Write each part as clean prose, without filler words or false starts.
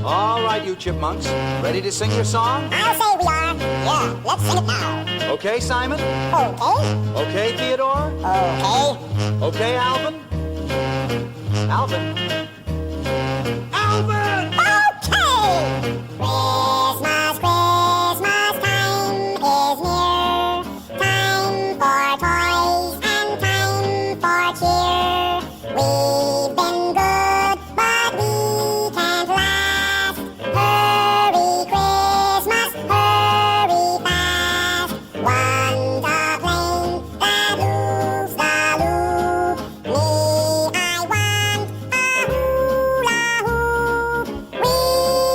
All right, you chipmunks. Ready to sing your song? I'll say we are. Yeah, let's sing it now. Okay, Simon? Okay. Okay, Theodore? Okay. Okay, Alvin? Alvin? Alvin! Okay! Christmas, Christmas time is near. Time for toys and time for cheer. We've been good, but we can't last. Hurry, Christmas, hurry fast. One's a plane that moves the loop. Me, I want a hula hoop. We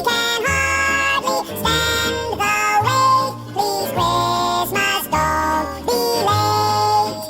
can hardly stand the wait. Please, Christmas, don't be late.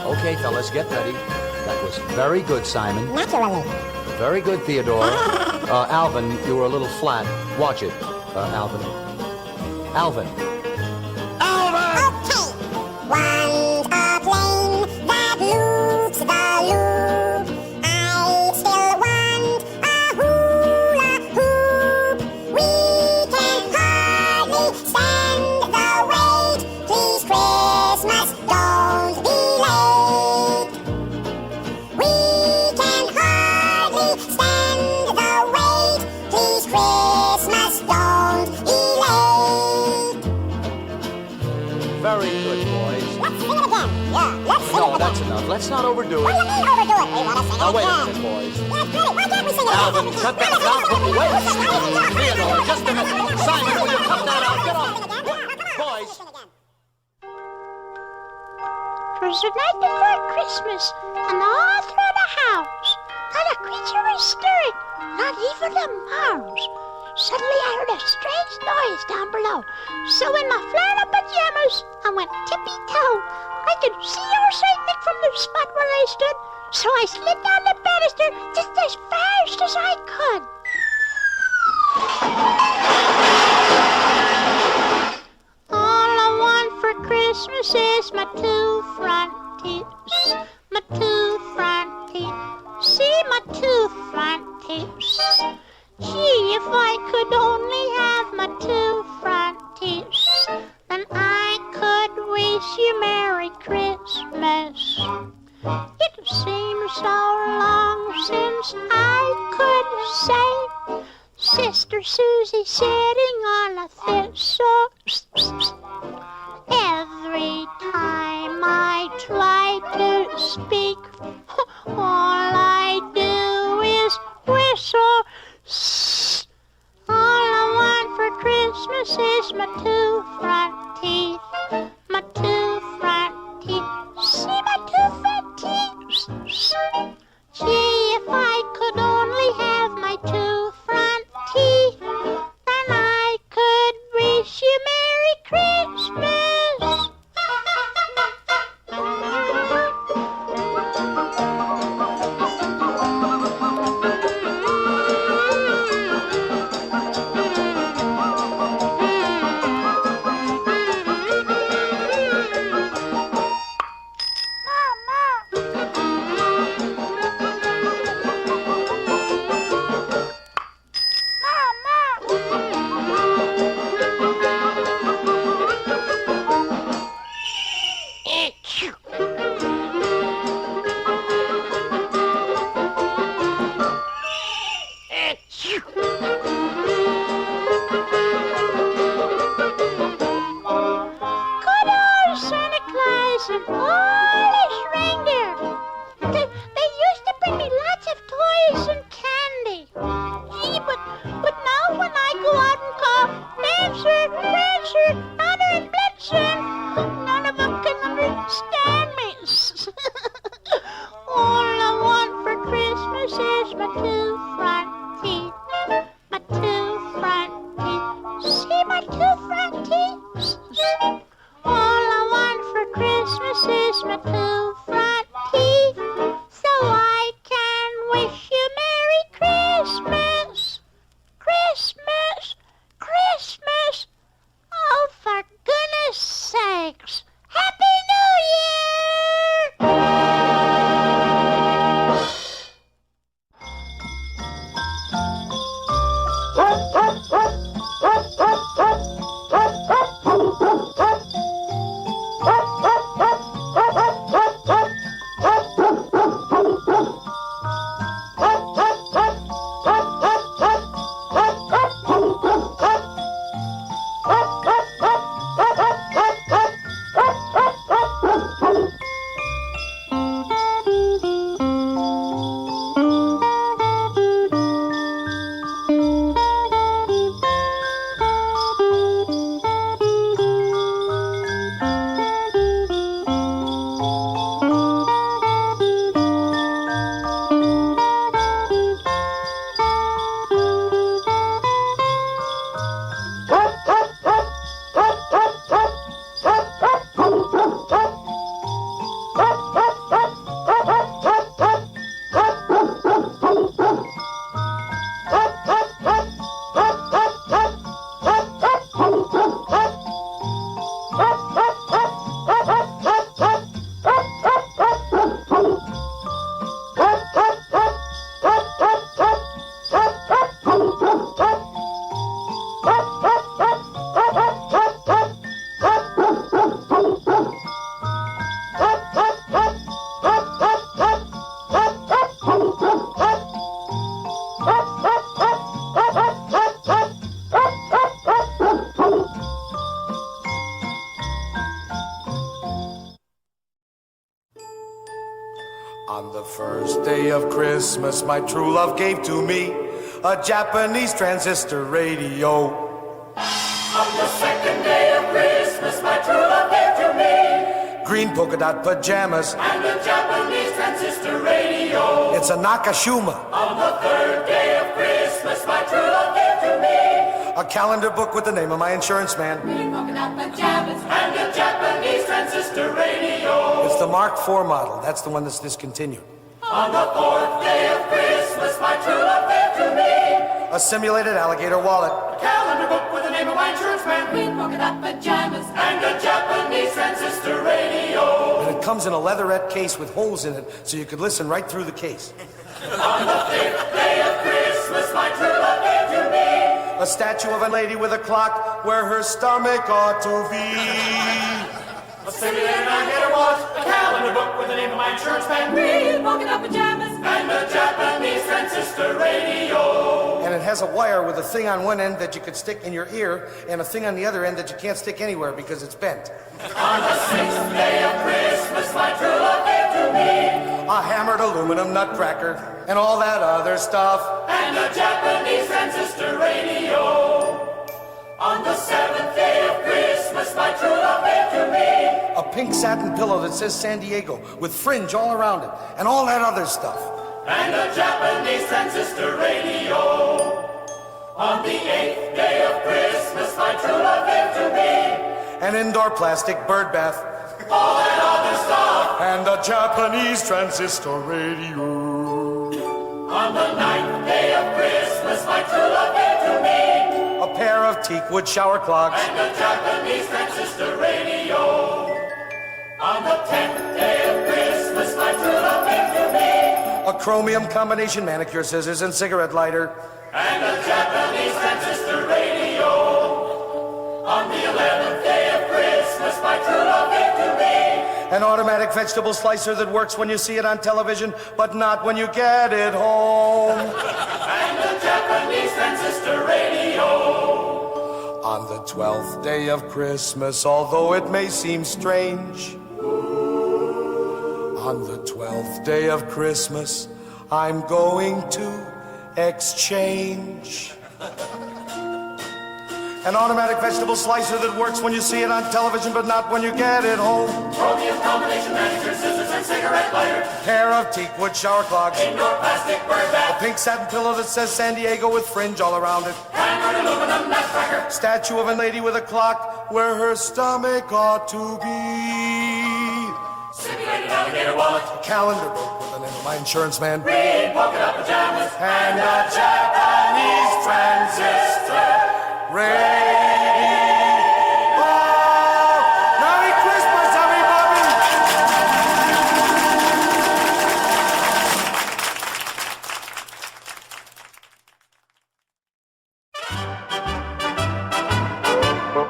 Okay, fellas, get ready. That was very good, Simon. Naturally. Very good, Theodore. Alvin, you were a little flat. Watch it, Alvin. Alvin. Alvin! Okay. One's a plane that loops the loop. I still want a hula hoop. We can hardly stand the wait. Please, Christmas, don't be late. We can hardly stand the wait. Please, Christmas, don't be late. Very good, boys. Let's sing it again. Yeah, let's sing it No, again. that's enough. Let's not overdo What do it. you mean overdo it? We want to sing it Now, wait a again. minute, boys. Yeah, it's pretty. Why can't we sing it Alvin, again? cut that out. Wait. Theodore, just a minute. Simon, will you cut that out? Get off. Boys. It was the night before Christmas, and all through the house, not a creature was stirring, not even a mouse. Suddenly I heard a strange noise down below. So in my flannel pajamas, I went tippy-toe. I could see our Saint Nick from the spot where I stood, so I slid down the banister just as fast as I could. All I want for Christmas is my two front teeth. My two front teeth. See my two front teeth. Gee, if I could only have my two front teeth, then I could wish you Merry Christmas. It seems so long since I could say Sister Susie sitting on a thistle. Every time I try to speak, all I do is whistle. All I want for Christmas is my two front teeth. My two front teeth. See my two front teeth. Gee, if I could only have my two front teeth, then I could wish you Merry Christmas. Good old Santa Claus and all his reindeer. They used to bring me lots of toys and candy. Gee, but now when I go out and call Dancer, Prancer, Donner, and Blitzen, none of them can understand me. All I want for Christmas is my two front teeth. My two front teeth. See On the first day of Christmas, my true love gave to me a Japanese transistor radio. On the second day of Christmas, my true love gave to me green polka dot pajamas and a Japanese transistor radio. It's a Nakashima. On the third day of Christmas, my true love gave to me a calendar book with the name of my insurance man. green polka dot pajamas and a Japanese transistor radio. It's the Mark IV model. That's the one that's discontinued. On the fourth day of Christmas, my true love gave to me A simulated alligator wallet. a calendar book with the name of my insurance man, green polka dot pajamas and a Japanese transistor radio. And it comes in a leatherette case with holes in it so you could listen right through the case. On the fifth day of Christmas, my true love gave to me A statue of a lady with a clock where her stomach ought to be. a simulated alligator watch, a calendar book with the name of my insurance man, green polka dot pajamas and a Japanese transistor radio. And it has a wire with a thing on one end that you could stick in your ear and a thing on the other end that you can't stick anywhere because it's bent. On the sixth day of Christmas, my true love gave to me A hammered aluminum nutcracker and all that other stuff. and a Japanese transistor radio. On the seventh day of Christmas, my true love gave to me A pink satin pillow that says San Diego with fringe all around it and all that other stuff. and a Japanese transistor radio. On the eighth day of Christmas, my true love gave to me An indoor plastic bird bath all that other stuff. and a Japanese transistor radio. On the ninth day of Christmas, my true love gave to me A pair of teakwood shower clogs and a Japanese transistor radio. On the 10th day of Christmas, my true love gave to me a chromium combination manicure scissors and cigarette lighter and a Japanese transistor radio. On the 11th day of Christmas, my true love gave to me an automatic vegetable slicer that works when you see it on television but not when you get it home. and a Japanese transistor radio. On the 12th day of Christmas, although it may seem strange, on the 12th day of Christmas, I'm going to exchange an automatic vegetable slicer that works when you see it on television but not when you get it home. Chromium combination manicure, scissors, and cigarette lighter. Pair of teakwood shower clogs. Indoor plastic bird A bath. pink satin pillow that says San Diego with fringe all around it. Hammered aluminum nutcracker. Statue of a lady with a clock where her stomach ought to be. Simulated alligator wallet. Calendar book with the name of my insurance man. Green polka dot pajamas. And a Japanese transistor radio. Merry Christmas, everybody! I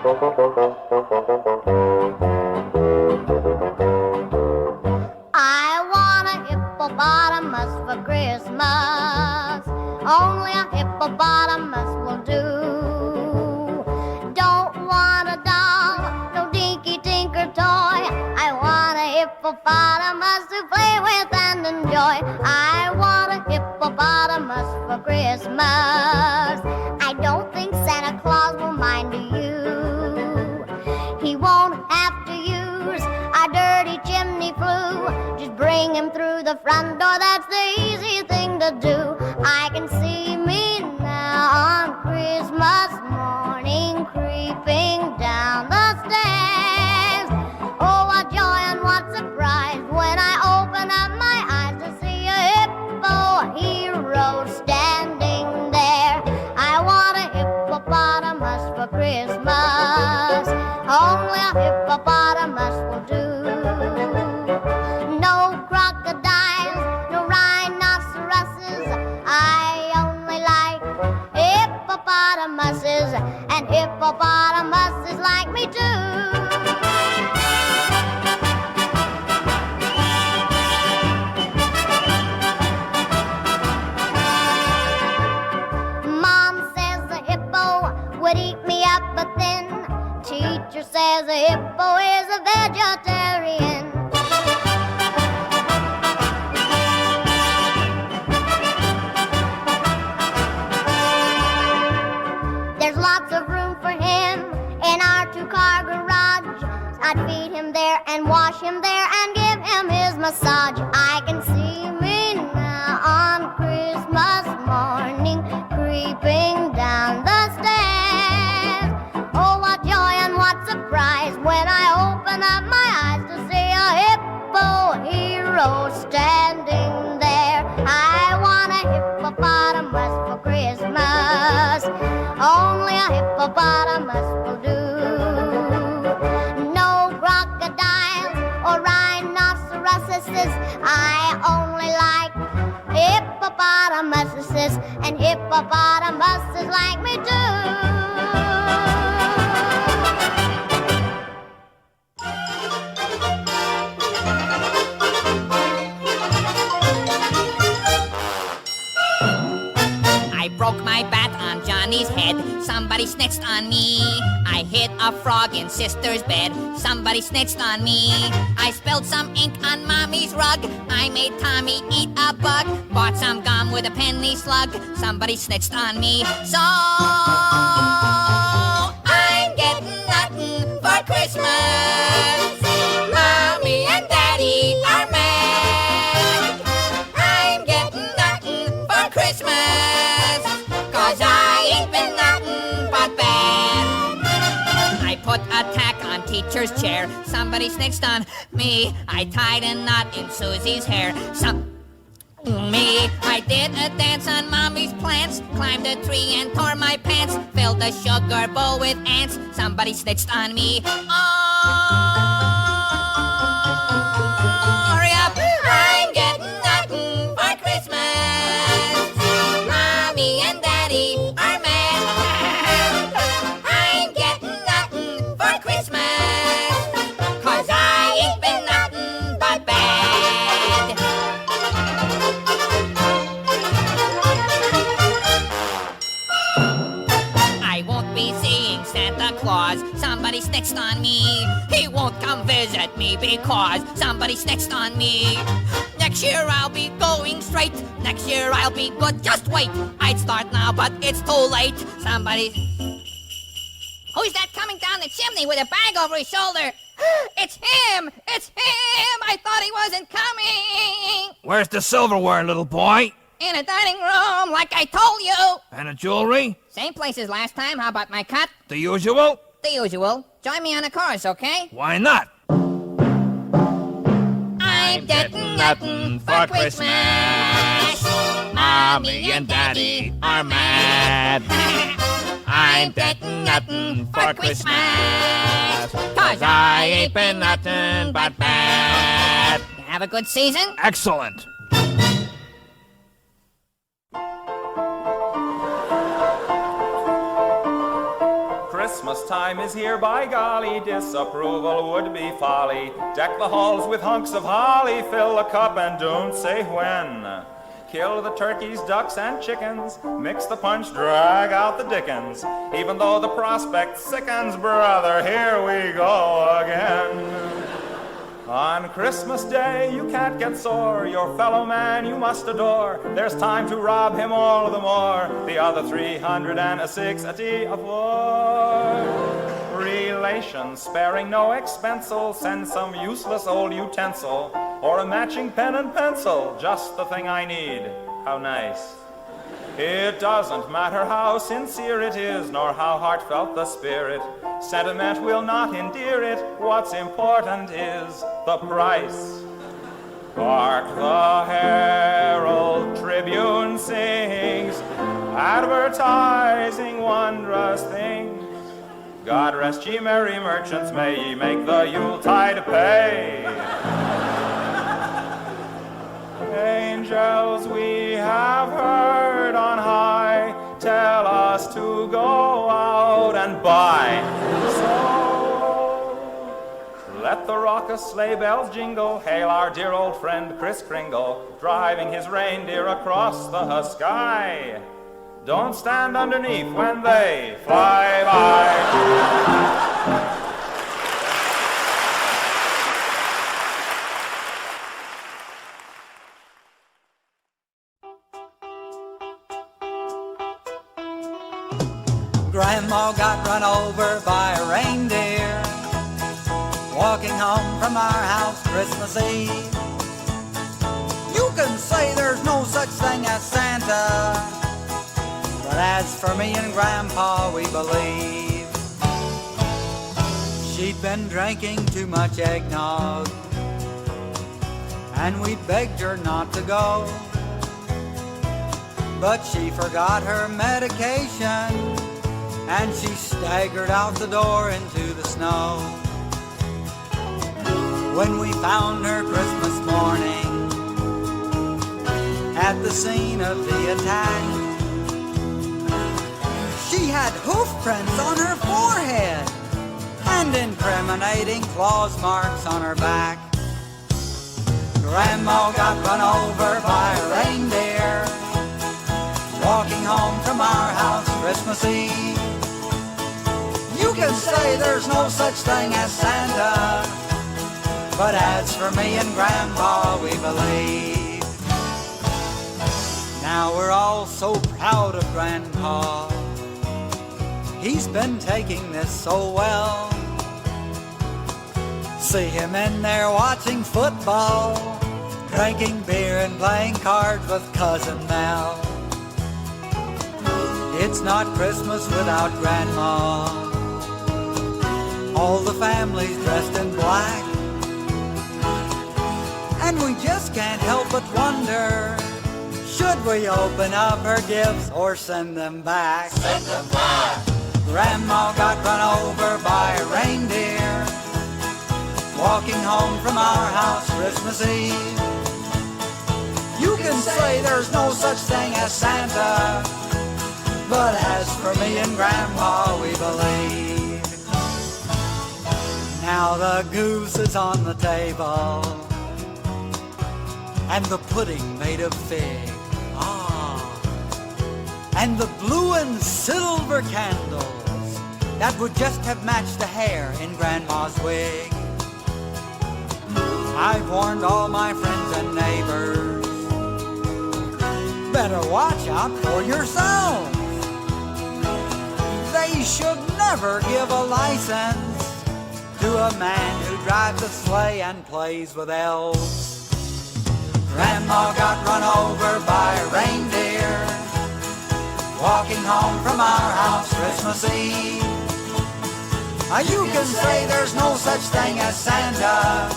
want a hippopotamus for Christmas. Only a hippopotamus will do. Don't want a doll, no dinky tinker toy. I want a hippopotamus to play with and enjoy. I want a hippopotamus for Christmas. I don't think Santa Claus will mind you. He won't have to use a dirty chimney flue. Just bring him through the front door, that's the easy thing to do. I can see me now on Christmas morning creeping down the stairs. Oh, what joy and what surprise when I open up my eyes to see a hippo hero standing there. I want a hippopotamus for Christmas. Only a hippopotamus will do. No crocodiles, no rhinoceroses. I only like hippopotamuses, and hippopotamuses like me too. Mom says the hippo would eat me up, but then teacher says a hippo is a vegetarian. There's lots of room for him in our two-car garage. I'd feed him there and wash him there and give him his massage. I can see me now on Christmas morning creeping down the stairs. Oh, what joy and what surprise when I open up my eyes to see a hippo hero standing there. I want a hippopotamus for Christmas. Only a hippopotamus will do. No crocodiles or rhinoceroses. I only like hippopotamuses, and hippopotamuses like me too. I broke my bat on Johnny's head. Somebody snitched on me. I hit a frog in sister's bed. Somebody snitched on me. I spilled some ink on mommy's rug. I made Tommy eat a bug. Bought some gum with a penny slug. Somebody snitched on me. So I'm getting nothing for Christmas. Mommy and Daddy are mad. I'm getting nothing for Christmas, 'cause I ain't been nothing but bad. I put a tack on teacher's chair. Somebody snitched on me. I tied a knot in Susie's hair. Me. I did a dance on mommy's plants. Climbed a tree and tore my pants. Filled a sugar bowl with ants. Somebody snitched on me. Hurry up! I'm getting nothing for Christmas. Mommy and Daddy are mad. I'm getting nothing for Christmas, 'cause I ain't been nothing but bad. I won't be seeing Santa Claus. Somebody snitched on me. He won't come visit me because somebody snitched on me. Next year I'll be going straight. Next year I'll be good, just wait. I'd start now, but it's too late. Somebody... Who's that coming down the chimney with a bag over his shoulder? It's him! It's him! I thought he wasn't coming! Where's the silverware, little boy? In a dining room, like I told you! And the jewelry? Same place as last time. How about my cut? The usual? The usual. Join me on the chorus, okay? Why not? I'm getting nothing for Christmas. Mommy and Daddy are mad. I'm getting nothing for Christmas, 'cause I ain't been nothing but bad. Have a good season? Excellent. Christmas time is here, by golly, disapproval would be folly. Deck the halls with hunks of holly, fill a cup and don't say when. Kill the turkeys, ducks, and chickens, mix the punch, drag out the dickens. Even though the prospect sickens, brother, here we go again. On Christmas Day you can't get sore, your fellow man you must adore. There's time to rob him all the more, the other 364. Relations sparing no expense'll send some useless old utensil, or a matching pen and pencil, just the thing I need. How nice. It doesn't matter how sincere it is, nor how heartfelt the spirit. Sentiment will not endear it. What's important is the price. Hark the Herald Tribune sings, advertising wondrous things. God rest ye merry merchants, may ye make the Yuletide pay. Angels we have heard on high tell us to go out and buy. So let the raucous sleigh bells jingle, hail our dear old friend Kris Kringle, driving his reindeer across the sky. Don't stand underneath when they fly by. Grandma got run over by a reindeer walking home from our house Christmas Eve. You can say there's no such thing as Santa, but as for me and Grandpa, we believe. She'd been drinking too much eggnog, and we begged her not to go, but she forgot her medication, and she staggered out the door into the snow. When we found her Christmas morning at the scene of the attack, she had hoof prints on her forehead and incriminating claws marks on her back. Grandma got run over by a reindeer walking home from our house Christmas Eve. You can say there's no such thing as Santa, but as for me and Grandpa, we believe. Now we're all so proud of Grandpa. He's been taking this so well. See him in there watching football, drinking beer and playing cards with Cousin Mel. It's not Christmas without Grandma. All the family's dressed in black, and we just can't help but wonder, should we open up her gifts or send them back? Send them back. Grandma got run over by a reindeer walking home from our house Christmas Eve. You can say there's no such thing as Santa, but as for me and Grandpa, we believe. Now the goose is on the table, and the pudding made of fig. And the blue and silver candles that would just have matched the hair in Grandma's wig. I've warned all my friends and neighbors, better watch out for yourselves. They should never give a license to a man who drives a sleigh and plays with elves. Grandma got run over by a reindeer walking home from our house Christmas Eve. You can say there's no such thing as Santa,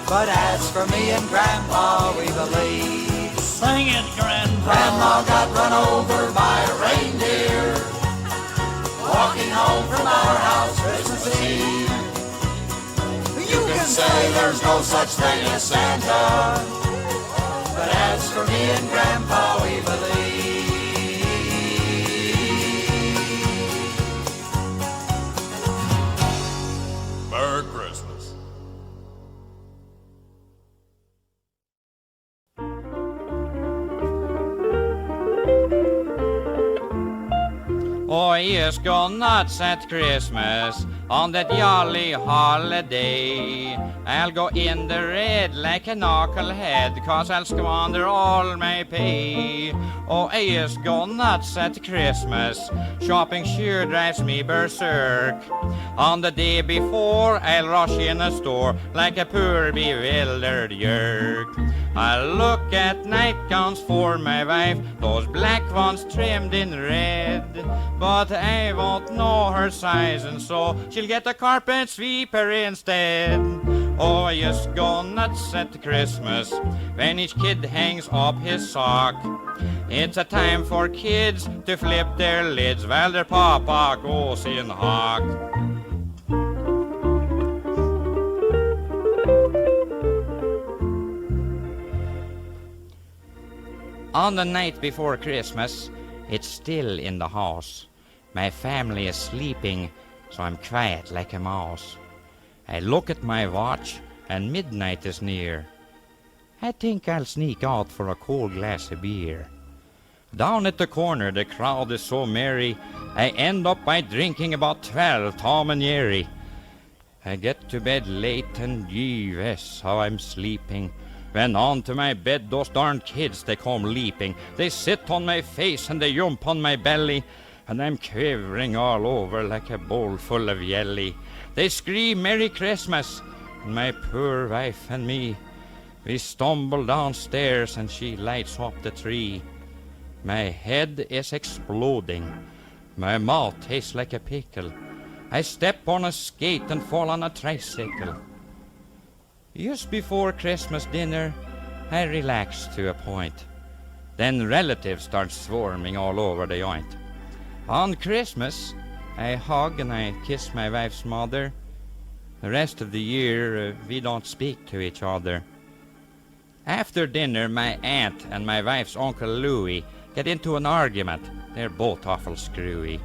but as for me and Grandpa, we believe. Sing it, Grandpa. Grandma got run over by a reindeer walking home from our house Christmas Eve. You can say there's no such thing as Santa, but as for me and Grandpa, we believe. I just go nuts at Christmas on that jolly holiday. I'll go in the red like a knucklehead, 'cause I'll squander all my pay. Oh, I just go nuts at Christmas. Shopping sure drives me berserk. On the day before, I'll rush in a store like a poor bewildered yerk. I'll look at nightgowns for my wife, those black ones trimmed in red. But I won't know her size, and so she'll get a carpet sweeper instead. Oh, I just go nuts at Christmas when each kid hangs up his sock. It's a time for kids to flip their lids while their papa goes in hock. On the night before Christmas, it's still in the house. My family is sleeping, so I'm quiet like a mouse. I look at my watch, and midnight is near. I think I'll sneak out for a cold glass of beer. Down at the corner, the crowd is so merry, I end up by drinking about 12 Tom and Jerry. I get to bed late, and gee-whiz, how I'm sleeping. When onto my bed those darn kids, they come leaping. They sit on my face and they jump on my belly, and I'm quivering all over like a bowl full of jelly. They scream Merry Christmas, and my poor wife and me, we stumble downstairs and she lights up the tree. My head is exploding. My mouth tastes like a pickle. I step on a skate and fall on a tricycle. Just before Christmas dinner, I relax to a point. Then relatives start swarming all over the joint. On Christmas, I hug and I kiss my wife's mother. The rest of the year, we don't speak to each other. After dinner, my aunt and my wife's Uncle Louie get into an argument. They're both awful screwy.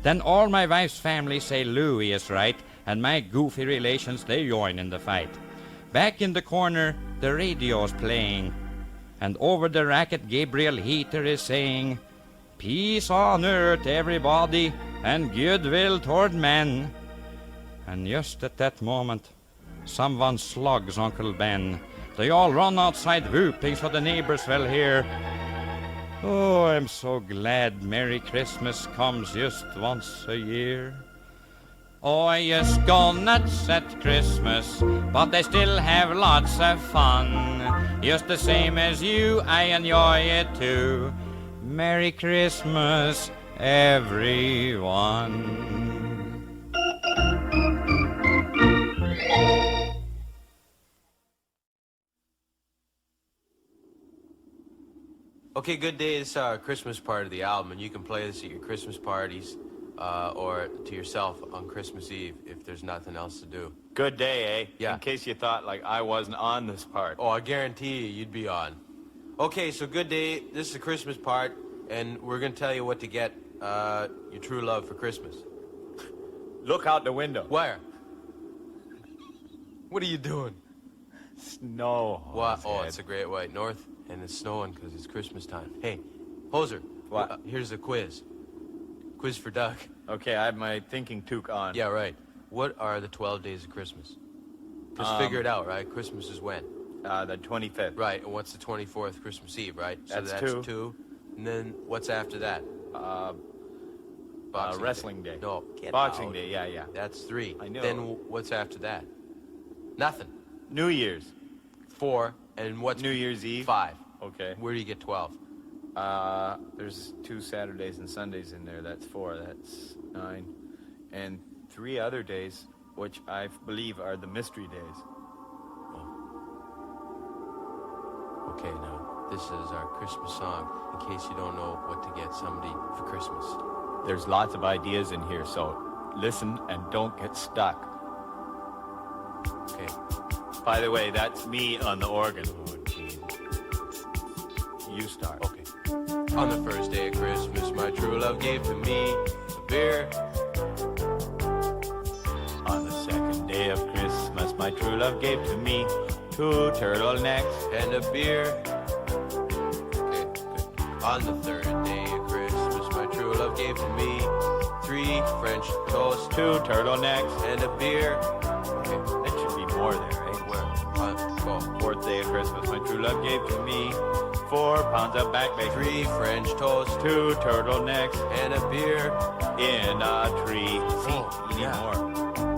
Then all my wife's family say Louie is right, and my goofy relations, they join in the fight. Back in the corner, the radio's playing, and over the racket, Gabriel Heater is saying, "Peace on earth, everybody, and goodwill toward men." And just at that moment, someone slugs Uncle Ben. They all run outside whooping so the neighbors will hear. Oh, I'm so glad Merry Christmas comes just once a year. Oh, I just go nuts at Christmas, but I still have lots of fun. Just the same as you, I enjoy it too. Merry Christmas, everyone. Okay, Good Day is our Christmas part of the album, and you can play this at your Christmas parties or to yourself on Christmas Eve if there's nothing else to do. Good Day, eh? Yeah. In case you thought, like, I wasn't on this part. Oh, I guarantee you'd be on. Okay, so Good Day, this is the Christmas part, and we're going to tell you what to get your true love for Christmas. Look out the window. Where? What are you doing? Snow. What? Oh, it's a great white north, and it's snowing because it's Christmas time. Hey, Hoser. What? Here's a quiz. Quiz for Doug. Okay, I have my thinking toque on. Yeah, right. What are the 12 days of Christmas? Just figure it out, right? Christmas is when? The 25th. Right, and what's the 24th? Christmas Eve, right? So That's two. And then what's after that? Boxing Wrestling Day. No, get Boxing out. Day, yeah. That's 3. I know. Then what's after that? Nothing. New Year's. 4, and what's New Year's Eve. 5. Okay. Where do you get 12? There's 2 Saturdays and Sundays in there. That's 4. That's 9. And 3 other days, which I believe are the mystery days. Okay, now, this is our Christmas song, in case you don't know what to get somebody for Christmas. There's lots of ideas in here, so listen and don't get stuck. Okay. By the way, that's me on the organ. Oh, gee. You start. Okay. On the first day of Christmas, my true love gave to me a beer. On the second day of Christmas, my true love gave to me 2 turtlenecks and a beer. Okay, good. On the third day of Christmas, my true love gave to me 3 French toast, 2 turtlenecks, and a beer. Okay, that should be more there, right? Where? Go. 4th day of Christmas, my true love gave to me 4 pounds of back bacon, 3 French toast, 2 turtlenecks, and a beer. in a tree. See, you need yeah. more.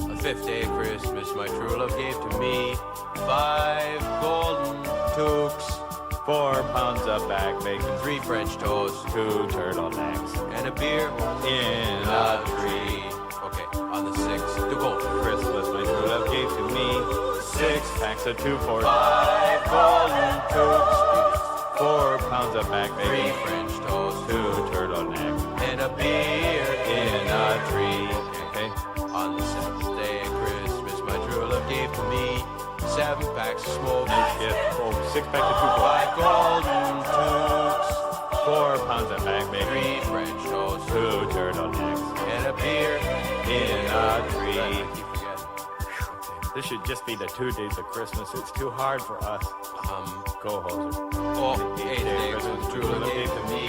The 5th day of Christmas, my true love gave to me 5 golden toques, 4 pounds of back bacon, 3 French toast, 2 turtlenecks, and a beer in a tree. Okay, on the 6th, to go. Christmas, my true love gave to me 6 packs of 2 for 5 golden toques, 4 pounds of back 3 bacon, French toast, 2 turtlenecks, and a beer in a tree. Okay. On the 7th day of Christmas, my true love gave to me 7 packs of smoke, Nice gift. Oh, 6 packs of 2 for 5 golden toques, 4 pounds of back bacon, 3 French toast, 2 turtlenecks, and a beer in a tree. I keep forgetting. This should just be the 2 days of Christmas. It's too hard for us. Go, Hoser. 8th day of Christmas, true love gave to me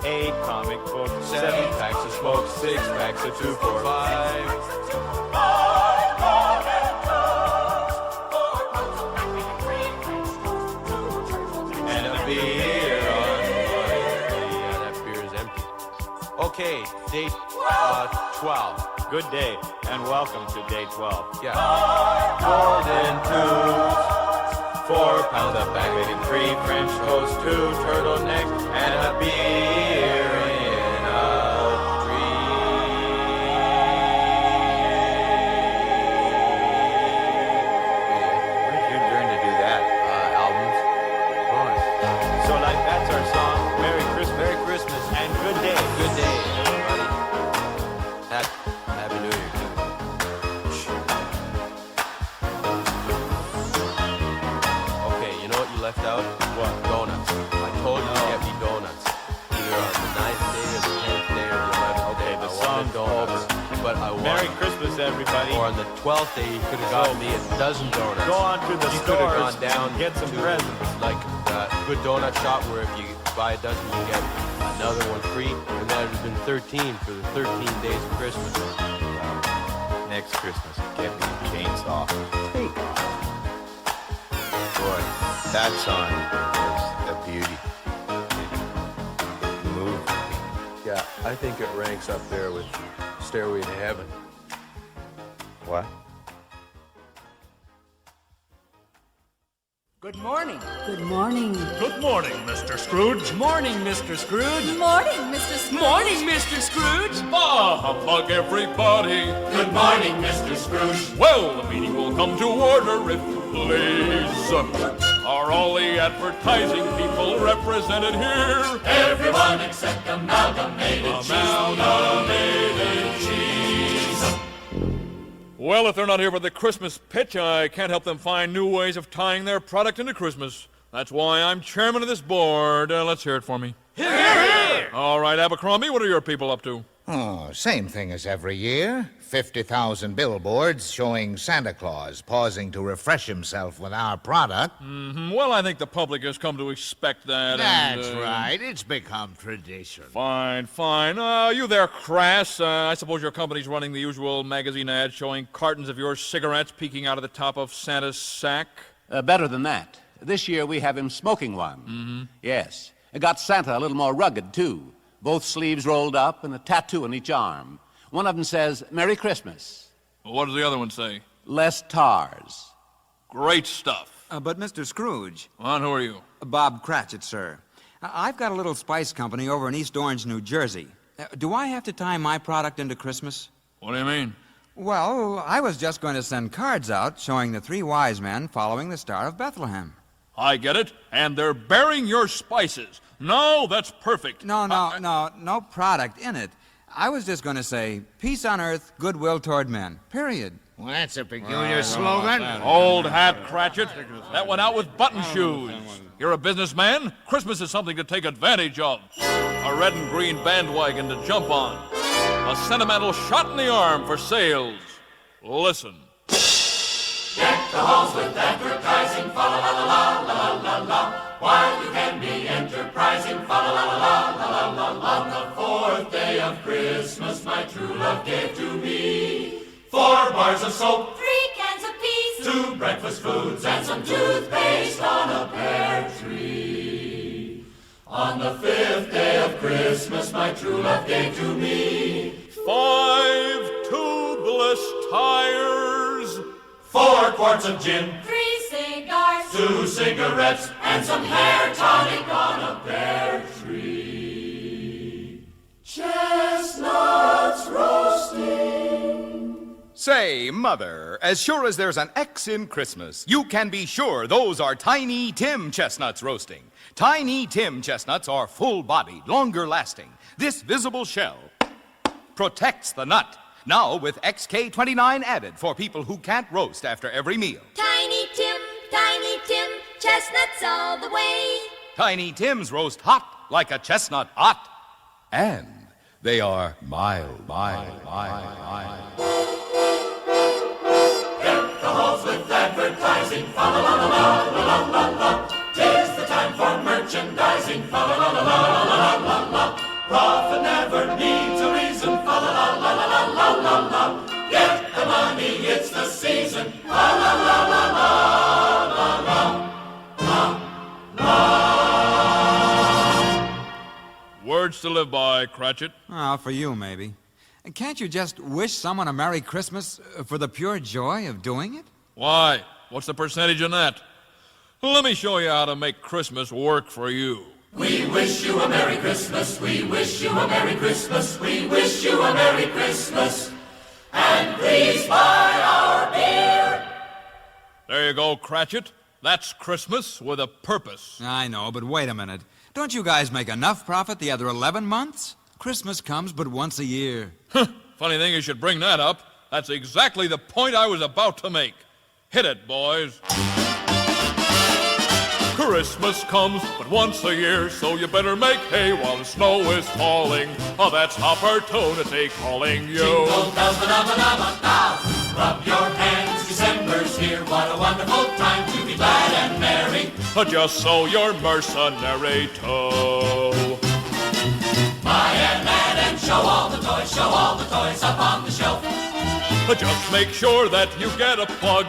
8 comic books, 7 packs of smoke, 6 packs of 2 for 5. And a beer on yeah, that beer is empty. Okay, date 12. Good day, and welcome to day 12. Yeah. Golden tubes, 4 pounds of back bacon, 3 French toast, 2 turtlenecks, and a beer in a Where did you learn to do that? albums. So, like, that's our song. Merry Christmas. Merry Christmas And good day. good day, everybody. Happy New Year, too. Okay, you know what you left out? What? Donuts. I told you to get me donuts. Either on the 9th day or the 10th day or the 11th Okay, day. the I wanted song's donuts. But I Merry wanted... Christmas, everybody. Or on the 12th day, you could have gotten me a dozen donuts. Go on to the You could have stores gone down and get some to, presents. like a good donut shop where if you buy a dozen, you get another one free. And that would have been 13 for the 13 days of Christmas. Next Christmas, get me a chainsaw. Take off. Boy, that song is a beauty. It moved me. Yeah, I think it ranks up there with Stairway to Heaven. What? Good morning. Good morning. Good morning, Mr. Scrooge. Morning, Mr. Scrooge. Morning, Mr. Scrooge. Morning, Mr. Scrooge. Ah, humbug everybody. Good morning, Mr. Scrooge. Well, the meeting will come to order if you please. Are all the advertising people represented here? Everyone except Amalgamated Cheese. Amalgamated Cheese. Well, if they're not here for the Christmas pitch, I can't help them find new ways of tying their product into Christmas. That's why I'm chairman of this board. Let's hear it for me. Hear, hear! All right, Abercrombie, what are your people up to? Oh, same thing as every year. 50,000 billboards showing Santa Claus pausing to refresh himself with our product. Well, I think the public has come to expect that. That's and, right. It's become tradition. Fine, fine. You there, Crass. I suppose your company's running the usual magazine ad showing cartons of your cigarettes peeking out of the top of Santa's sack? Better than that. This year we have him smoking one. Yes. It got Santa a little more rugged, too. Both sleeves rolled up and a tattoo on each arm. One of them says, Merry Christmas. Well, what does the other one say? Less tars. Great stuff. But Mr. Scrooge. And who are you? Bob Cratchit, sir. I've got a little spice company over in East Orange, New Jersey. Do I have to tie my product into Christmas? What do you mean? Well, I was just going to send cards out showing the 3 wise men following the Star of Bethlehem. I get it. And they're bearing your spices. No, that's perfect. No product in it. I was just going to say, peace on earth, goodwill toward men. Period. Well, that's a peculiar slogan. Old hat, Cratchit. That went out with button shoes. You're a businessman. Christmas is something to take advantage of. A red and green bandwagon to jump on. A sentimental shot in the arm for sales. Listen. Deck the halls with advertising, fa la la la la la la la. while you can be enterprising. Fa-la-la-la-la-la-la-la. On the fourth day of Christmas, my true love gave to me 4 bars of soap, 3 cans of peas, 2 breakfast foods, and some toothpaste on a pear tree. On the 5th day of Christmas, my true love gave to me 5 tubeless tires, 4 quarts of gin, 3 cigars, 2 cigarettes, and some hair tonic on a pear tree. Chestnuts roasting. Say, Mother, as sure as there's an X in Christmas, you can be sure those are Tiny Tim chestnuts roasting. Tiny Tim chestnuts are full-bodied, longer-lasting. This visible shell protects the nut. Now with XK29 added for people who can't roast after every meal. Tiny Tim, chestnuts all the way. Tiny Tims roast hot like a chestnut hot. And they are mild. Deck the halls with advertising. Fa-la-la-la-la-la-la-la-la. 'Tis the time for merchandising. Fa-la-la-la-la-la-la-la. Profit never needs a reason. Fa-la-la-la-la-la-la-la. Get the money, it's the season. Fa-la-la-la-la-la-la. Words to live by, Cratchit. Oh, for you, maybe. Can't you just wish someone a Merry Christmas for the pure joy of doing it? Why? What's the percentage in that? Let me show you how to make Christmas work for you. We wish you a Merry Christmas. We wish you a Merry Christmas. We wish you a Merry Christmas. And please buy our beer. There you go, Cratchit. That's Christmas with a purpose. I know, but wait a minute. Don't you guys make enough profit the other 11 months? Christmas comes but once a year. Funny thing you should bring that up. That's exactly the point I was about to make. Hit it, boys. Christmas comes but once a year, so you better make hay while the snow is falling. Oh, that's opportunity calling you. Jingle bells, ba-da-ba-da-ba-da. Rub your hands, December's here. What a wonderful time to be glad and merry. Just so you're mercenary too. Buy and add and show all the toys up on the shelf. Just make sure that you get a plug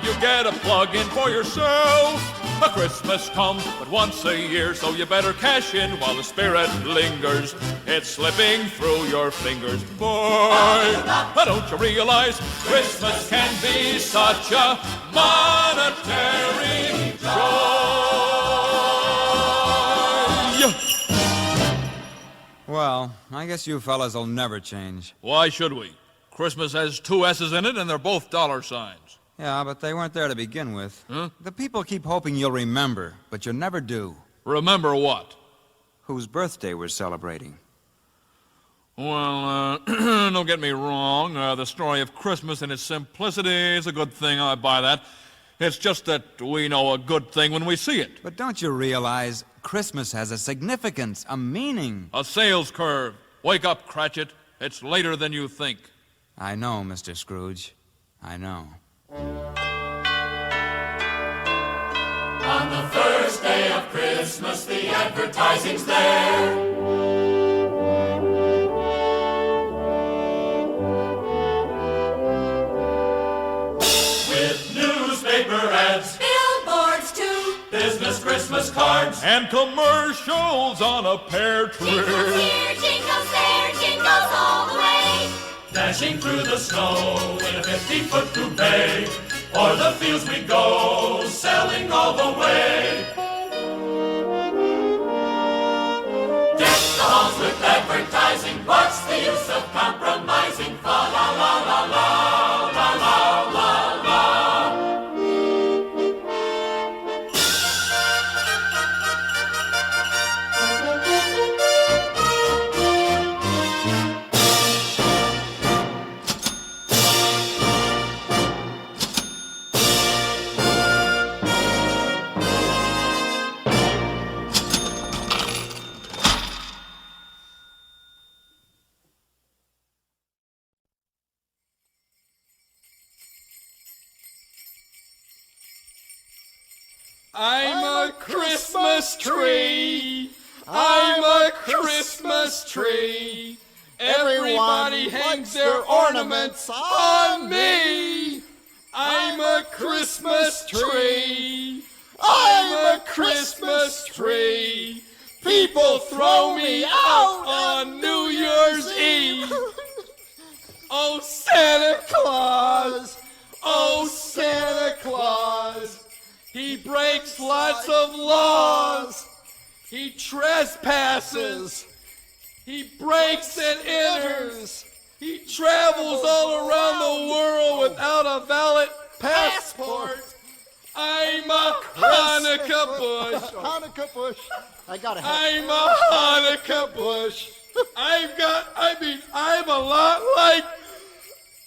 in for yourself. A Christmas comes but once a year, so you better cash in while the spirit lingers. It's slipping through your fingers, boy. Don't you realize Christmas can be such a monetary joy? Well, I guess you fellas will never change. Why should we? Christmas has 2 S's in it, and they're both dollar signs. Yeah, but they weren't there to begin with. Huh? The people keep hoping you'll remember, but you never do. Remember what? Whose birthday we're celebrating. Well, don't get me wrong. The story of Christmas in its simplicity is a good thing. I buy that. It's just that we know a good thing when we see it. But don't you realize Christmas has a significance, a meaning? A sales curve. Wake up, Cratchit. It's later than you think. I know, Mr. Scrooge. I know. On the first day of Christmas, the advertising's there. With newspaper ads, billboards too, business Christmas cards, and commercials on a pear tree. Jingles here, jingles there, jingles all the way. Dashing through the snow in a 50-foot coupe. O'er the fields we go, selling all the way. Deck the halls with advertising. What's the use of compromising? Fa la la la la la la la la. I'm a Christmas tree. I'm a Christmas tree. Everybody hangs their ornaments on me. I'm a Christmas tree. I'm a Christmas tree. People throw me out on New Year's Eve. Oh, Santa Claus. Oh, Santa Claus. He breaks lots of laws. He trespasses. He breaks and enters. He travels all around the world without a valid passport. I'm a Hanukkah bush. Hanukkah bush. I gotta have. I'm a Hanukkah bush. I'm a lot like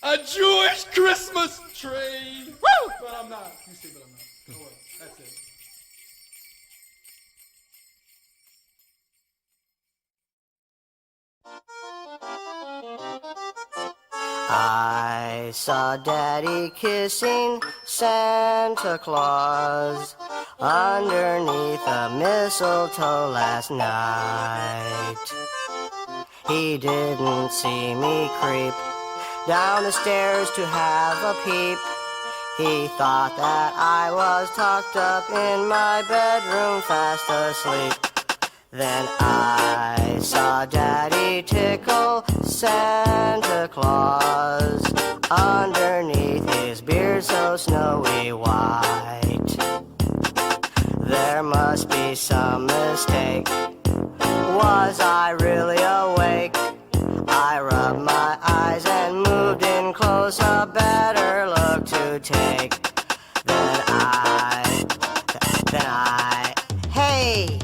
a Jewish Christmas tree. Woo! But I'm not. You see, but I'm not. Don't worry. That's it. I saw Daddy kissing Santa Claus underneath a mistletoe last night. He didn't see me creep down the stairs to have a peep. He thought that I was tucked up in my bedroom fast asleep. Then I saw Daddy tickle Santa Claus underneath his beard so snowy white. There must be some mistake. Was I really awake? I rubbed my eyes and moved in close, a better look to take. Then I, hey!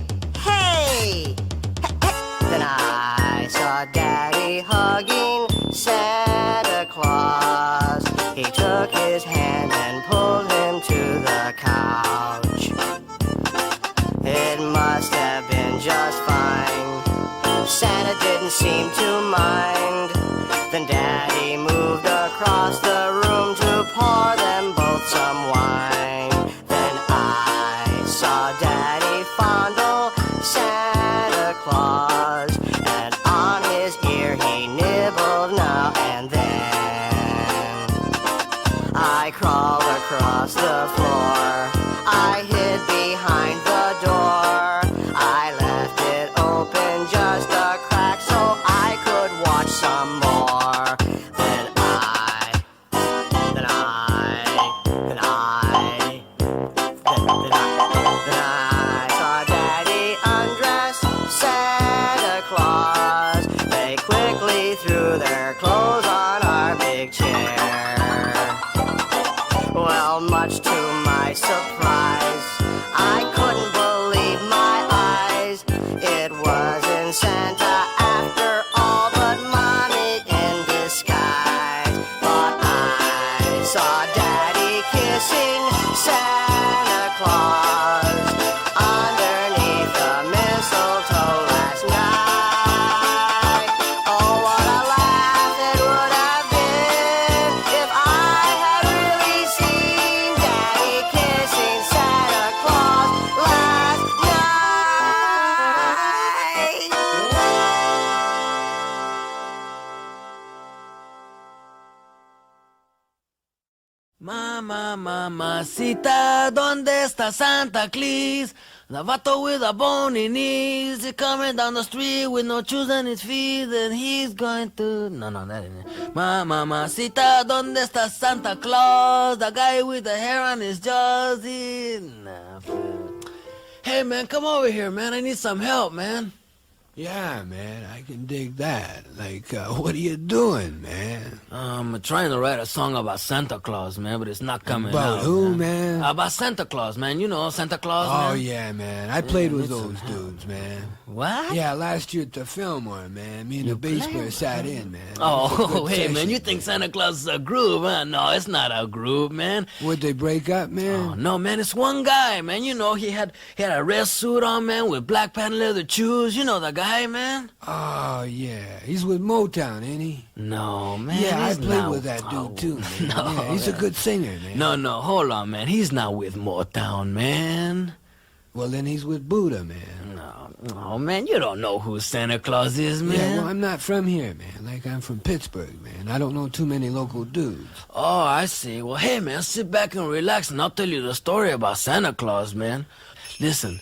Then I saw Daddy hugging Santa Claus. He took his hand and pulled him to the couch. It must have been just fine. Santa didn't seem to mind. Then Daddy moved across the room to pour them both some wine. Then I saw Daddy fondle Santa Claus, and on his ear he nibbled now and then. I crawled across the floor. I hid behind the door. I left it open just a crack so I could watch some more. Then I saw Daddy undress Santa Claus. They quickly threw their clothes on our big chair. Well, much to my surprise, I couldn't believe my eyes. It wasn't Santa after all, but Mommy in disguise. But I saw Daddy kissing Santa Claus underneath the mistletoe last night. Oh, what a laugh it would have been if I had really seen Daddy kissing Santa Claus last night. Mamacita, ¿dónde está Santa Claus? The vato with the bony knees, he's coming down the street with no shoes on his feet, and he's going to... No, that ain't it. Mamacita, ¿dónde está Santa Claus? The guy with the hair on his jaws, Hey, man, come over here, man. I need some help, man. Yeah, man, I can dig that. Like, what are you doing, man? I'm trying to write a song about Santa Claus, man, but it's not coming out. About who, man? About Santa Claus, man. You know, Santa Claus, man. Oh, yeah, man. I played with those dudes, man. What? Yeah, last year at the Fillmore, man. Me and the bass player sat in, man. Oh, hey, man, you think Santa Claus is a group, huh? No, it's not a group, man. Would they break up, man? Oh, no, man, it's one guy, man. You know, he had a red suit on, man, with black patent leather shoes. You know, the guy guy, man? Oh, yeah. He's with Motown, ain't he? No, man. Yeah, I he's played not with that dude, too, man. No, Yeah, he's a good singer, man. No, hold on, man. He's not with Motown, man. Well, then he's with Buddha, man. Oh, man, you don't know who Santa Claus is, man. Yeah, well, I'm not from here, man. Like, I'm from Pittsburgh, man. I don't know too many local dudes. Oh, I see. Well, hey, man, sit back and relax, and I'll tell you the story about Santa Claus, man. Listen,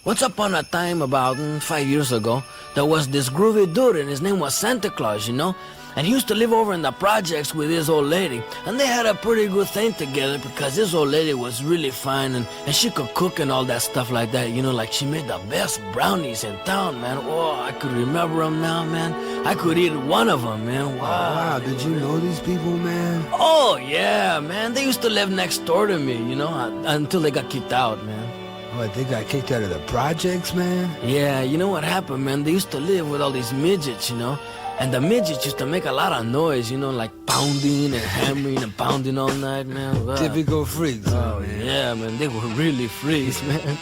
once upon a time, about 5 years ago, there was this groovy dude, and his name was Santa Claus, you know? And he used to live over in the projects with his old lady. And they had a pretty good thing together because his old lady was really fine and she could cook and all that stuff like that. You know, like she made the best brownies in town, man. Oh, I could remember them now, man. I could eat one of them, man. Wow, did you know these people, man? Oh, yeah, man. They used to live next door to me, you know, until they got kicked out, man. What, they got kicked out of the projects, man? Yeah, you know what happened, man? They used to live with all these midgets, you know? And the midgets used to make a lot of noise, you know, like pounding and hammering and pounding all night, man. Wow. Typical freaks, man. Yeah, man, they were really freaks, man.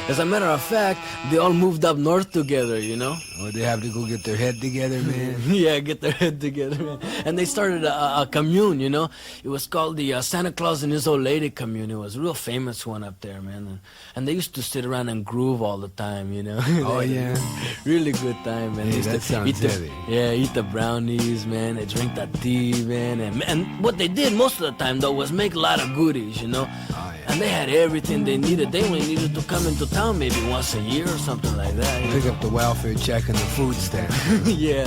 As a matter of fact, they all moved up north together, you know? Oh, they have to go get their head together, man? Yeah, get their head together, man. And they started a commune, you know? It was called the Santa Claus and His Old Lady commune. It was a real famous one up there, man. And they used to sit around and groove all the time, you know? Oh, yeah? Really good time, man. Hey, that sounds heavy. Yeah, eat the brownies, man. They drink the tea, man. And what they did most of the time, though, was make a lot of goodies, you know? Oh, yeah. And they had everything they needed. They only needed to come into town maybe once a year or something like that. Pick up the welfare check and the food stamp. Yeah,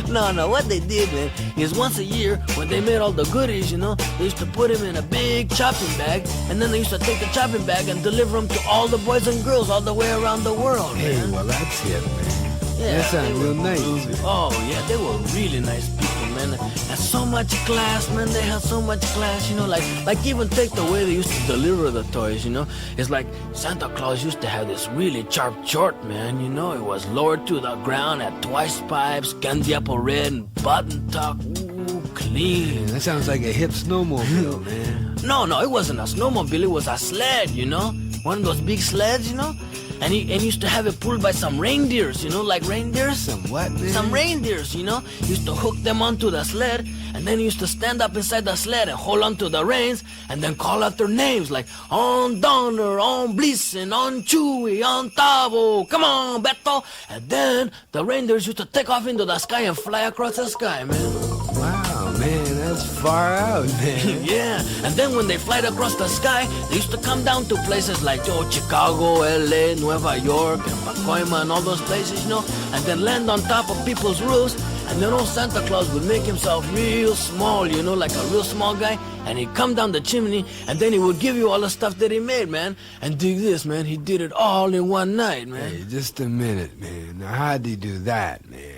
man. No, what they did, man, is once a year, when they made all the goodies, you know, they used to put them in a big chopping bag, and then they used to take the chopping bag and deliver them to all the boys and girls all the way around the world, Hey, man. well, that's it, man. Yeah, that sounds real nice. Oh, yeah, they were really nice people, man. And so much class, man. They had so much class, you know, like even take the way they used to deliver the toys, you know. It's like Santa Claus used to have this really sharp short, man, you know. It was lowered to the ground, had twice pipes, candy apple red, and button tuck. Ooh, clean. Man, that sounds like a hip snowmobile, man. No, it wasn't a snowmobile. It was a sled, you know. One of those big sleds, you know. And he used to have it pulled by some reindeers, you know, like reindeers. Some what, man? Some reindeers, you know. He used to hook them onto the sled, and then he used to stand up inside the sled and hold onto the reins, and then call out their names, like, on Donner, on Blitzen, on Chewy, on Tavo, come on, Beto. And then the reindeers used to take off into the sky and fly across the sky, man. Wow, man, that's far out, man. Yeah, and then when they flied across the sky, they used to come down to places like Chicago, LA, Nueva York, and Pacoima, and all those places, you know, and then land on top of people's roofs, and then old Santa Claus would make himself real small, you know, like a real small guy, and he'd come down the chimney, and then he would give you all the stuff that he made, man. And dig this, man, he did it all in one night, man. Hey, just a minute, man. Now, how'd he do that, man?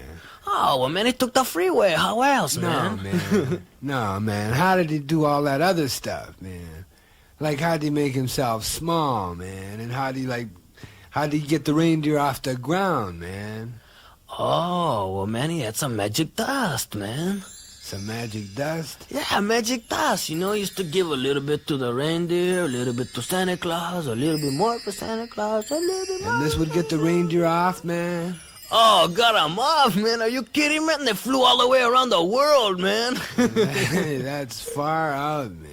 Oh, well, man, he took the freeway. How else, man? No, man. No, man. How did he do all that other stuff, man? Like, how'd he make himself small, man? And how'd he get the reindeer off the ground, man? Oh, well, man, he had some magic dust, man. Some magic dust? Yeah, magic dust. You know, he used to give a little bit to the reindeer, a little bit to Santa Claus, a little bit more for Santa Claus, a little bit more. And this would get the reindeer off, man? Oh, got him off, man. Are you kidding, man? They flew all the way around the world, man. Hey, that's far out, man.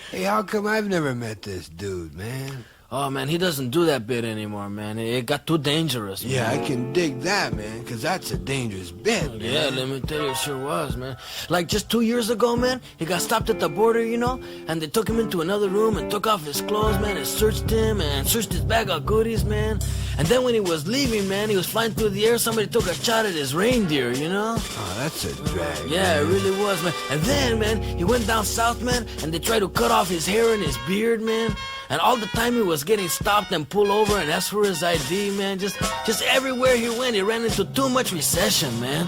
Hey, how come I've never met this dude, man? Oh, man, he doesn't do that bit anymore, man. It got too dangerous, man. Yeah, I can dig that, man, because that's a dangerous bit, man. Yeah, let me tell you, it sure was, man. Like, just 2 years ago, man, he got stopped at the border, you know, and they took him into another room and took off his clothes, man, and searched him and searched his bag of goodies, man. And then when he was leaving, man, he was flying through the air, somebody took a shot at his reindeer, you know? Oh, that's a drag, Yeah, man. it really was, man. And then, man, he went down south, man, and they tried to cut off his hair and his beard, man. And all the time he was getting stopped and pulled over and asked for his ID, man. Just everywhere he went, he ran into too much recession, man.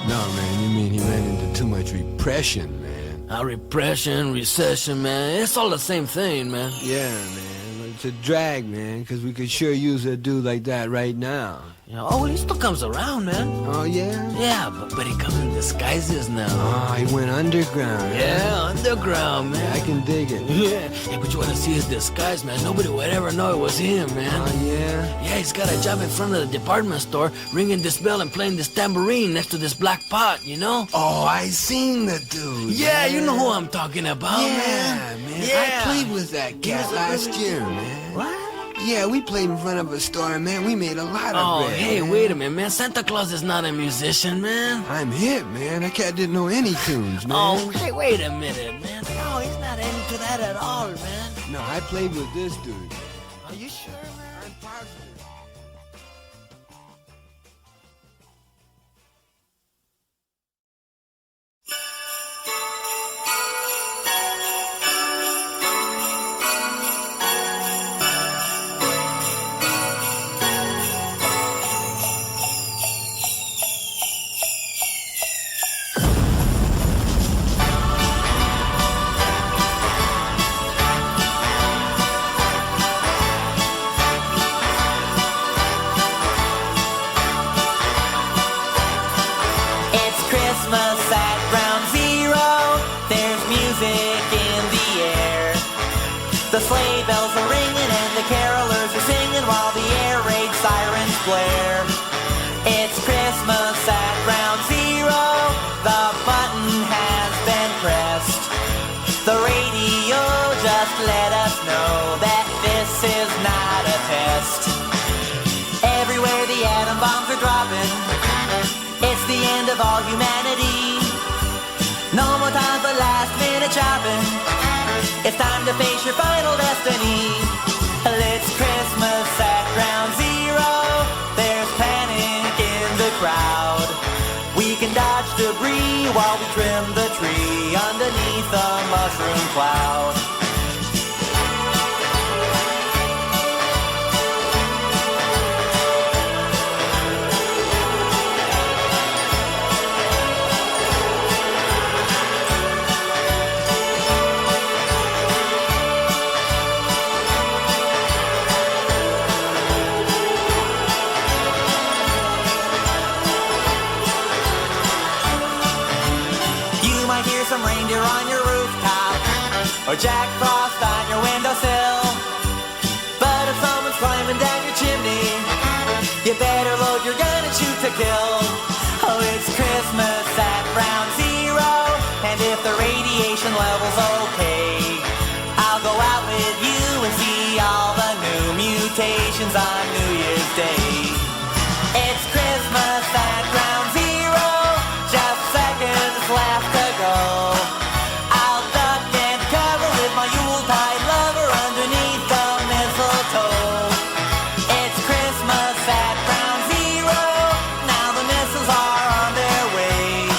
No, man, you mean he ran into too much repression, man. Repression, recession, man. It's all the same thing, man. Yeah, man. It's a drag, man, because we could sure use a dude like that right now. Yeah, oh, he still comes around, man. Oh, yeah? Yeah, but he comes in disguises now. Oh, he went underground. Yeah, underground, man. I can dig it. Yeah, hey, but you want to see his disguise, man? Nobody would ever know it was him, man. Oh, yeah? Yeah, he's got a job in front of the department store, ringing this bell and playing this tambourine next to this black pot, you know? Oh, I seen the dude. Yeah, you know who I'm talking about, man. Yeah. I played with that cat last year, man. What? Yeah, we played in front of a store, man. We made a lot of bread. Hey, man. wait a minute, man. Santa Claus is not a musician, man. I'm hip, man. That cat didn't know any tunes, man. Oh, hey, wait a minute, man. No, he's not into that at all, man. No, I played with this dude. Are you sure, man? I'm positive. The sleigh bells are ringing and the carolers are singing while the air raid sirens blare. It's Christmas at Ground Zero, the button has been pressed. The radio just let us know that this is not a test. Everywhere the atom bombs are dropping, it's the end of all humanity. No more time for last minute shopping. It's time to face your final destiny. It's Christmas at Ground Zero. There's panic in the crowd. We can dodge debris while we trim the tree underneath a mushroom cloud. Some reindeer on your rooftop, or Jack Frost on your windowsill. But if someone's climbing down your chimney, you better load your gun and shoot to kill. Oh, it's Christmas at Ground Zero, and if the radiation level's okay, I'll go out with you and see all the new mutations on New Year's Day. It's Christmas at Ground Zero, just seconds left to go. I'll duck and cover with my Yuletide lover underneath the mistletoe. It's Christmas at Ground Zero, now the missiles are on their way.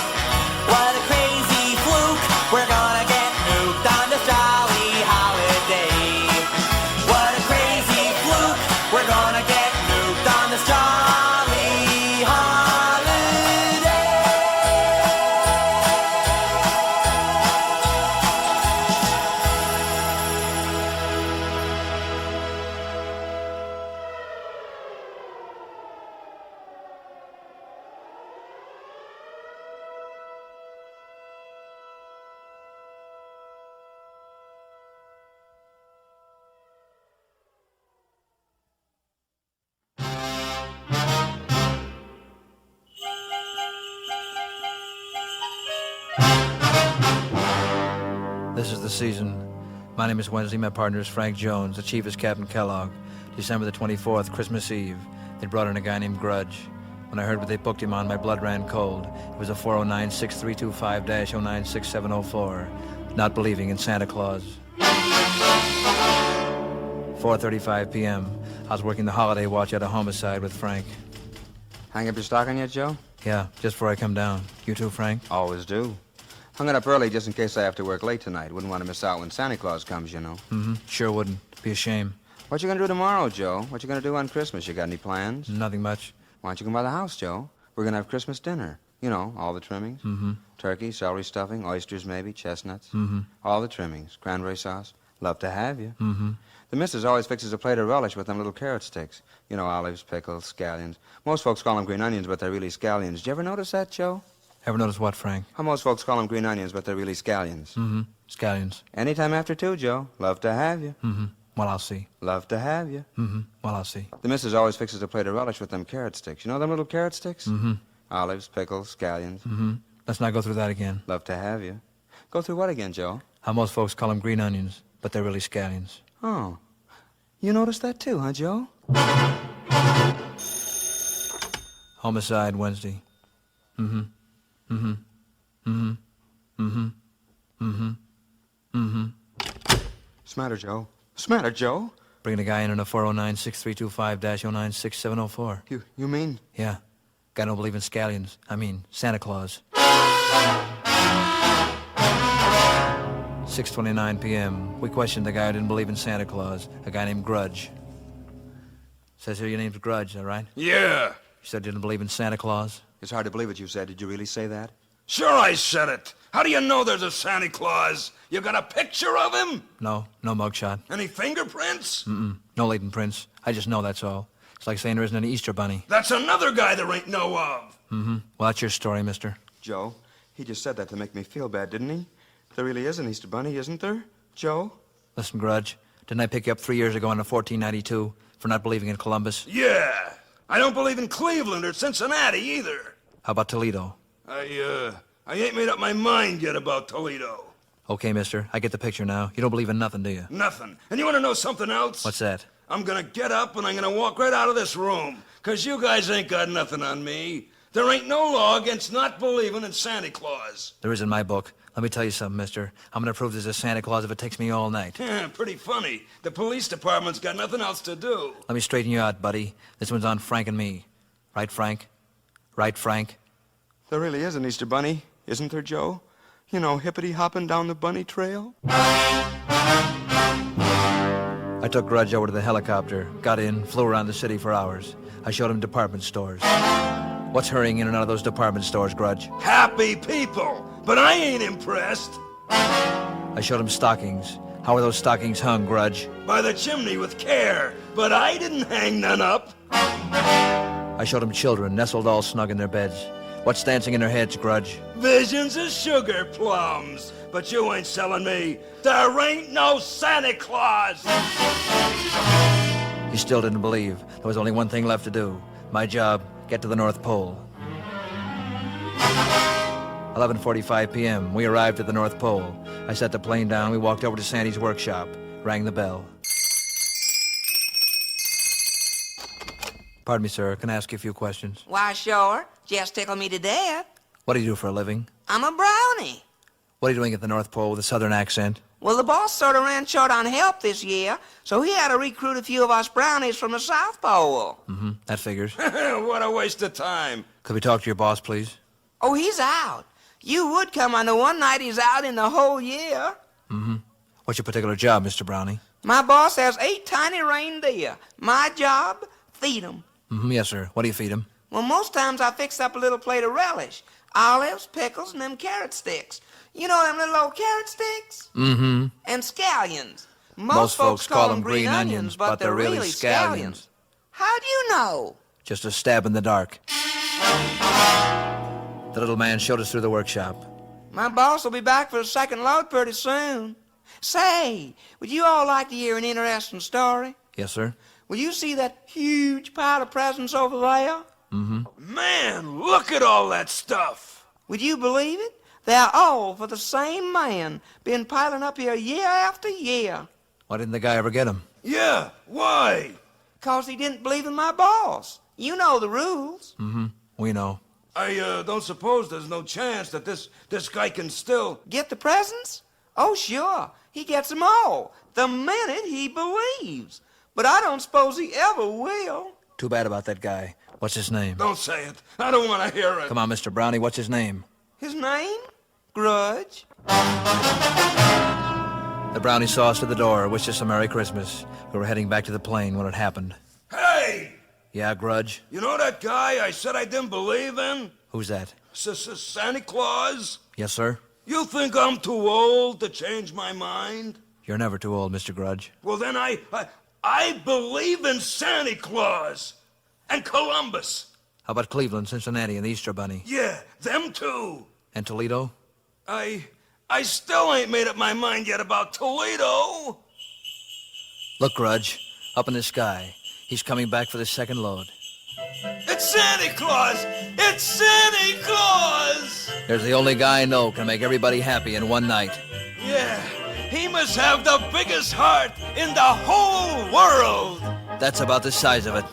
What a crazy fluke, we're gonna get nuked on this jolly holiday. What a crazy fluke, we're gonna get nuked on this jolly holiday. This is the season. My name is Wednesday. My partner is Frank Jones. The chief is Captain Kellogg. December the 24th, Christmas Eve. They brought in a guy named Grudge. When I heard what they booked him on, my blood ran cold. It was a 409-6325-096704. Not believing in Santa Claus. 4:35 p.m. I was working the holiday watch at a homicide with Frank. Hang up your stocking yet, Joe? Yeah, just before I come down. You too, Frank? Always do. Hung it up early just in case I have to work late tonight. Wouldn't want to miss out when Santa Claus comes, you know. Mm-hmm. Sure wouldn't. Be a shame. What you gonna do tomorrow, Joe? What you gonna do on Christmas? You got any plans? Nothing much. Why don't you come by the house, Joe? We're gonna have Christmas dinner. You know, all the trimmings. Mm-hmm. Turkey, celery stuffing, oysters maybe, chestnuts. Mm-hmm. All the trimmings. Cranberry sauce. Love to have you. Mm-hmm. The missus always fixes a plate of relish with them little carrot sticks. You know, olives, pickles, scallions. Most folks call them green onions, but they're really scallions. Did you ever notice that, Joe? Ever notice what, Frank? How most folks call them green onions, but they're really scallions. Mm-hmm. Scallions. Anytime after 2, Joe. Love to have you. Mm-hmm. Well, I'll see. Love to have you. Mm-hmm. Well, I'll see. The missus always fixes a plate of relish with them carrot sticks. You know them little carrot sticks? Mm-hmm. Olives, pickles, scallions. Mm-hmm. Let's not go through that again. Love to have you. Go through what again, Joe? How most folks call them green onions, but they're really scallions. Oh. You noticed that too, huh, Joe? Homicide Wednesday. Mm-hmm. Mm-hmm. Mm-hmm. Mm-hmm. Mm-hmm. Mm-hmm. Smatter, Joe. Smatter, Joe. Bringing a guy in on a 409-6325-096-704. You mean? Yeah. Guy don't believe in scallions. I mean, Santa Claus. 6:29 p.m. We questioned the guy who didn't believe in Santa Claus, a guy named Grudge. Says here your name's Grudge, all right? Yeah. You said you didn't believe in Santa Claus? It's hard to believe what you said. Did you really say that? Sure I said it. How do you know there's a Santa Claus? You got a picture of him? No mugshot. Any fingerprints? Mm-mm. No latent prints. I just know that's all. It's like saying there isn't any Easter Bunny. That's another guy there ain't no of. Mm-hmm. Well, that's your story, mister. Joe, he just said that to make me feel bad, didn't he? There really is an Easter Bunny, isn't there? Joe? Listen, Grudge, didn't I pick you up 3 years ago in 1492 for not believing in Columbus? Yeah. I don't believe in Cleveland or Cincinnati either. How about Toledo? I ain't made up my mind yet about Toledo. Okay, mister, I get the picture now. You don't believe in nothing, do you? Nothing. And you want to know something else? What's that? I'm gonna get up and I'm gonna walk right out of this room. 'Cause you guys ain't got nothing on me. There ain't no law against not believing in Santa Claus. There is in my book. Let me tell you something, mister. I'm gonna prove there's a Santa Claus if it takes me all night. Yeah, pretty funny. The police department's got nothing else to do. Let me straighten you out, buddy. This one's on Frank and me. Right, Frank? Right, Frank? There really is an Easter Bunny, isn't there, Joe? You know, hippity-hopping down the bunny trail. I took Grudge over to the helicopter, got in, flew around the city for hours. I showed him department stores. What's hurrying in and out of those department stores, Grudge? Happy people, but I ain't impressed. I showed him stockings. How are those stockings hung, Grudge? By the chimney with care, but I didn't hang none up. I showed him children, nestled all snug in their beds. What's dancing in their heads, Grudge? Visions of sugar plums. But you ain't selling me. There ain't no Santa Claus. You still didn't believe. There was only one thing left to do. My job, get to the North Pole. 11:45 p.m. We arrived at the North Pole. I set the plane down. We walked over to Sandy's workshop. Rang the bell. Pardon me, sir. Can I ask you a few questions? Why, sure. Just tickle me to death. What do you do for a living? I'm a brownie. What are you doing at the North Pole with a southern accent? Well, the boss sort of ran short on help this year, so he had to recruit a few of us brownies from the South Pole. Mm-hmm. That figures. What a waste of time. Could we talk to your boss, please? Oh, he's out. You would come on the one night he's out in the whole year. Mm-hmm. What's your particular job, Mr. Brownie? My boss has 8 tiny reindeer. My job, feed 'em. Mm-hmm. Yes, sir. What do you feed him? Well, most times I fix up a little plate of relish. Olives, pickles, and them carrot sticks. You know them little old carrot sticks? Mm-hmm. And scallions. Most folks call them green onions, but they're really scallions. How do you know? Just a stab in the dark. The little man showed us through the workshop. My boss will be back for a second load pretty soon. Say, would you all like to hear an interesting story? Yes, sir. Will you see that huge pile of presents over there? Mm-hmm. Man, look at all that stuff. Would you believe it? They're all for the same man. Been piling up here year after year. Why didn't the guy ever get him? Yeah, why? 'Cause he didn't believe in my boss. You know the rules. Mm-hmm. We know. I don't suppose there's no chance that this guy can still... Get the presents? Oh, sure. He gets them all. The minute he believes. But I don't suppose he ever will. Too bad about that guy. What's his name? Don't say it. I don't want to hear it. Come on, Mr. Brownie. What's his name? His name? Grudge. The Brownie saw us at the door, wished us a Merry Christmas. We were heading back to the plane when it happened. Hey! Yeah, Grudge? You know that guy I said I didn't believe in? Who's that? Santa Claus? Yes, sir? You think I'm too old to change my mind? You're never too old, Mr. Grudge. Well, then I believe in Santa Claus and Columbus. How about Cleveland, Cincinnati, and the Easter Bunny? Yeah, them too. And Toledo? I still ain't made up my mind yet about Toledo. Look, Grudge, up in the sky. He's coming back for the second load. It's Santa Claus! It's Santa Claus! There's the only guy I know can make everybody happy in one night. Yeah, he must have the biggest heart in the whole world. That's about the size of it.